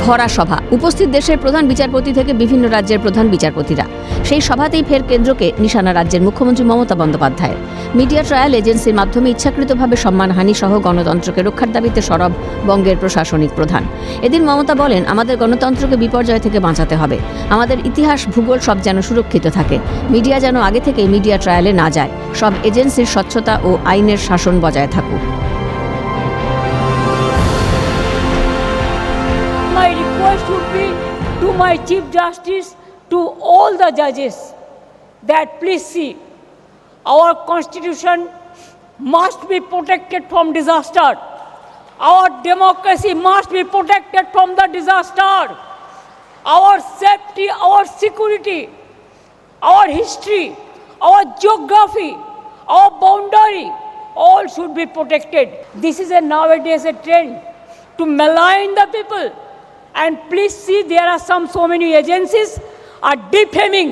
ভরা সভা, উপস্থিত দেশের প্রধান বিচারপতি থেকে বিভিন্ন রাজ্যের প্রধান বিচারপতিরা। সেই সভাতেই ফের কেন্দ্রকে নিশানা রাজ্যের মুখ্যমন্ত্রী মমতা বন্দ্যোপাধ্যায়ের। মিডিয়া ট্রায়াল এজেন্সির মাধ্যমে ইচ্ছাকৃতভাবে সম্মানহানি সহ গণতন্ত্রকে রক্ষার দাবিতে সরব বঙ্গের প্রশাসনিক প্রধান। এদিন মমতা বলেন, আমাদের গণতন্ত্রকে বিপর্যয় থেকে বাঁচাতে হবে। আমাদের ইতিহাস, ভূগোল সব যেন সুরক্ষিত থাকে। মিডিয়া যেন আগে থেকে মিডিয়া ট্রায়ালে না যায়। সব এজেন্সির স্বচ্ছতা ও আইনের শাসন বজায় থাকুক। My request would be to my Chief Justice, to all the judges, that please see, our constitution must be protected from disaster. Our democracy must be protected from the disaster. Our safety, our security, our history, our geography, our boundary, all should be protected. This is nowadays a trend to malign the people. And please see, there are so many agencies are defaming,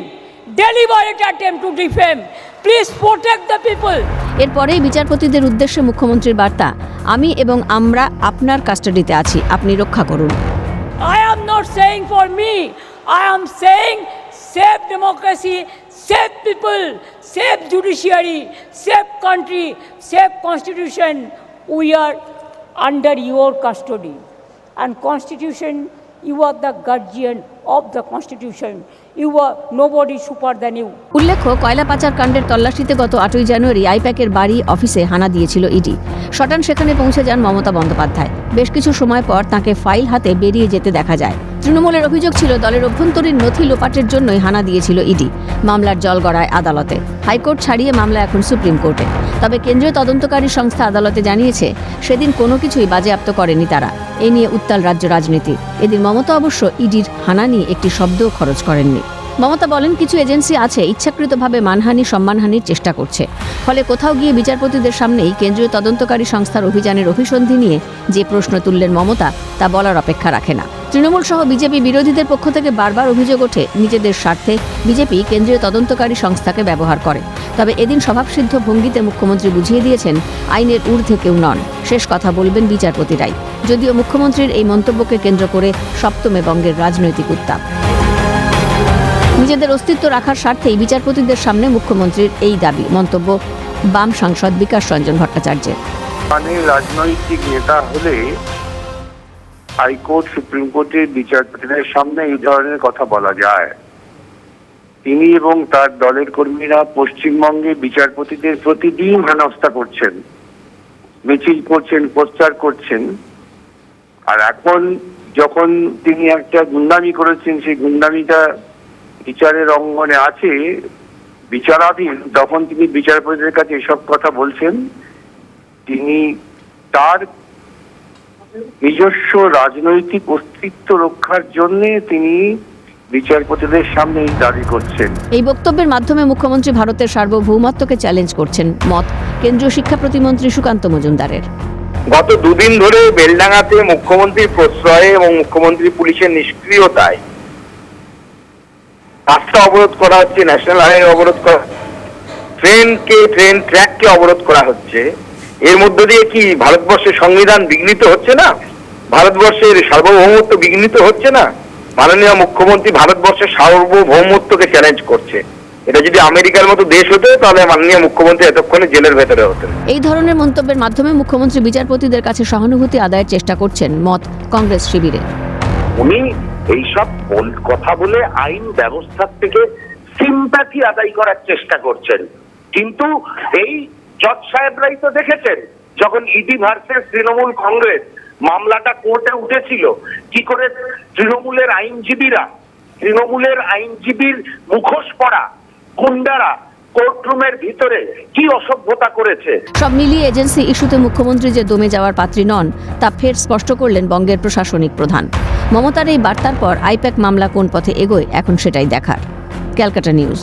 deliberate attempt to defame. Please protect the people. এরপরেই বিচারপতিদের উদ্দেশ্যে মুখ্যমন্ত্রীর বার্তা, আমি এবং আমরা আপনার কাস্টাডিতে আছি, আপনি রক্ষা করুন। I am not saying for me, I am saying save democracy, save people, save judiciary, save country, save constitution. We are under your custody. And constitution, you are the guardian of the constitution. You are nobody super than you. উল্লেখ্য, কয়লা পাচার কাণ্ডের তল্লাশিতে গত 8ই জানুয়ারি আইপ্যাকের বাড়ি অফিসে হানা দিয়েছিল ED. সটান সেখানে পৌঁছে যান মমতা বন্দ্যোপাধ্যায়। বেশ কিছু সময় পর তাঁকে ফাইল হাতে বেরিয়ে যেতে দেখা যায়। তৃণমূলের অভিযোগ ছিল, দলের অভ্যন্তরীণ নথি লোপাটের জন্যই হানা দিয়েছিল ইডি। মামলার জল গড়ায় আদালতে। হাইকোর্ট ছাড়িয়ে মামলা এখন সুপ্রিম কোর্টে। তবে কেন্দ্রীয় তদন্তকারী সংস্থা আদালতে জানিয়েছে, সেদিন কোনো কিছুই বাজেয়াপ্ত করেনি তারা। এ নিয়ে উত্তাল রাজ্য রাজনীতি। এদিন মমতা অবশ্য ইডির হানা নিয়ে একটি শব্দও খরচ করেননি। মমতা বলেন, কিছু এজেন্সি আছে ইচ্ছাকৃতভাবে মানহানি সম্মানহানির চেষ্টা করছে। ফলে কোথাও গিয়ে বিচারপতিদের সামনেই কেন্দ্রীয় তদন্তকারী সংস্থার অভিযানের অভিসন্ধি নিয়ে যে প্রশ্ন তুললেন মমতা, তা বলার অপেক্ষা রাখে না। তৃণমূল সহ বিজেপি বিরোধীদের পক্ষ থেকে বারবার অভিযোগ ওঠে, নিজেদের স্বার্থে বিজেপি কেন্দ্রীয় তদন্তকারী সংস্থাকে ব্যবহার করে। তবে এদিন স্বভাবসিদ্ধ ভঙ্গিতে মুখ্যমন্ত্রী বুঝিয়ে দিয়েছেন, আইনের ঊর্ধ্বে কেউ নন, শেষ কথা বলবেন বিচারপতিরাই। যদিও মুখ্যমন্ত্রীর এই মন্তব্যকে কেন্দ্র করে সপ্তমে বঙ্গের রাজনৈতিক উত্তাপ। নিজেদের অস্তিত্ব রাখার স্বার্থেই বিচারপতিদের সামনে মুখ্যমন্ত্রীর এই দাবি, মন্তব্য বাম সাংসদ বিকাশ রঞ্জন ভট্টাচার্যের। রাজনৈতিক নেতা হলে হাইকোর্ট, সুপ্রিম কোর্টের বিচারপতিদের সামনে এই ধরনের কথা বলা যায়। তিনি এবং তার দলের কর্মীরা পশ্চিমবঙ্গে বিচারপতিদের প্রতিদিন হেনস্থা করছেন, মিছিল করছেন, পোস্টার করছেন। আর এখন যখন তিনি একটা গুন্ডামি করেছেন, সেই গুন্ডামিটা বিচারের অঙ্গনে আছে, বিচারাধীন, তখন তিনি বিচারপতিদের কাছে এসব কথা বলছেন। তিনি তার নিজস্ব রাজনৈতিক অস্তিত্ব রক্ষার জন্য তিনি বিচারপতিদের সামনে দাবি করছেন। এই বক্তব্যের মাধ্যমে মুখ্যমন্ত্রী ভারতের সার্বভৌমত্বকে চ্যালেঞ্জ করছেন, মত কেন্দ্রীয় শিক্ষা প্রতিমন্ত্রী সুকান্ত মজুমদারের। গত দুদিন ধরে বেলডাঙ্গাতে মুখ্যমন্ত্রীর প্রশ্রয়ে এবং মুখ্যমন্ত্রী পুলিশের নিষ্ক্রিয়তায় রাস্তা অবরোধ করা হচ্ছে, ন্যাশনাল হাইওয়ে অবরোধ করা, ট্রেন ট্র্যাককে অবরোধ করা হচ্ছে। এর মধ্য দিয়ে কি ভারতবর্ষের সংবিধান বিঘ্নিত হচ্ছে না? ভারতবর্ষের সার্বভৌমত্ব বিঘ্নিত হচ্ছে না? মাননীয় মুখ্যমন্ত্রী ভারতবর্ষের সার্বভৌমত্বকে চ্যালেঞ্জ করছে। এটা যদি আমেরিকার মতো দেশ হতো, তাহলে মাননীয় মুখ্যমন্ত্রী এতক্ষণে জেলের ভেতরে হতেন। এই ধরনের মন্তব্যের মাধ্যমে মুখ্যমন্ত্রী বিচারপতিদের কাছে সহানুভূতি আদায়ের চেষ্টা করছেন, মত কংগ্রেস শিবিরের। উনি এইসব কথা বলে আইন ব্যবস্থার থেকে সিম্প্যাথি আদায় করার চেষ্টা করছেন। কিন্তু এই জজ সাহেবরাই তো দেখেছেন, যখন ইডি ভার্সেস তৃণমূল কংগ্রেস মামলাটা কোর্টে উঠেছিল, কি করে তৃণমূলের আইনজীবীর মুখোশ পরা গুন্ডারা কোর্টরুমের ভিতরে কি অসভ্যতা করেছে। সব মিলিয়ে এজেন্সি ইস্যুতে মুখ্যমন্ত্রী যে দমে যাওয়ার পাত্রী নন, তা ফের স্পষ্ট করলেন বঙ্গের প্রশাসনিক প্রধান। মমতার এই বার্তার পর আইপ্যাক মামলা কোন পথে এগোয়, এখন সেটাই দেখার। ক্যালকাটা নিউজ।